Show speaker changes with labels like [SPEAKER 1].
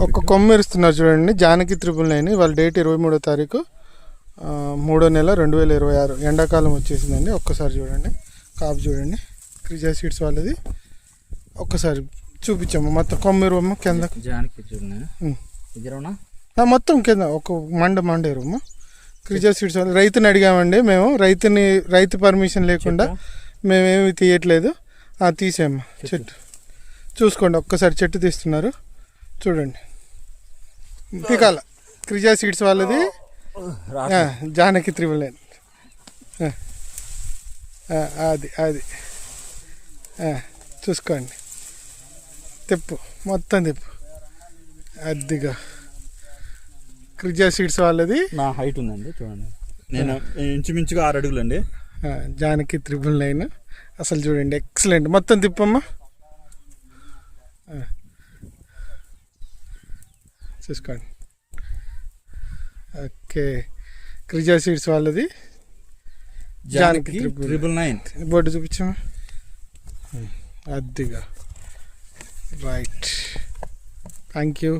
[SPEAKER 1] ఒక కొమ్మ ఇస్తున్నారు చూడండి, జానకి 999. వాళ్ళ డేట్ 23వ తారీఖు 3వ నెల 2026. ఎండాకాలం వచ్చేసిందండి. ఒక్కసారి చూడండి కాపు చూడండి, క్రిజా సీడ్స్ వాళ్ళది. ఒక్కసారి చూపించాము మొత్తం కొమ్మ ఇరువమ్మ కింద మొత్తం కింద ఒక మండ ఇరువమ్మ. క్రిజా సీడ్స్ వాళ్ళు రైతుని అడిగామండి మేము, రైతు పర్మిషన్ లేకుండా మేమేమి తీయట్లేదు. తీసాము చెట్టు చూసుకోండి, ఒక్కసారి చెట్టు తీస్తున్నారు చూడండి. పికాల క్రిజా సీడ్స్ వాళ్ళది, జానకి 999. అది చూసుకోండి, తిప్పు మొత్తం తిప్పు. అదిగా క్రిజా సీడ్స్ వాళ్ళది.
[SPEAKER 2] నా హైట్ ఉందండి చూడండి, నేను ఇంచుమించుగా 6 అడుగులండి.
[SPEAKER 1] జానకి 999 అసలు చూడండి, ఎక్సలెంట్. మొత్తం తిప్పమ్మా, చూసుకోండి. ఓకే, క్రిజా సీడ్స్ వాళ్ళది
[SPEAKER 2] జానకి 999.
[SPEAKER 1] బోర్డు చూపించమ్మా. అదిగా రైట్, థ్యాంక్ యూ.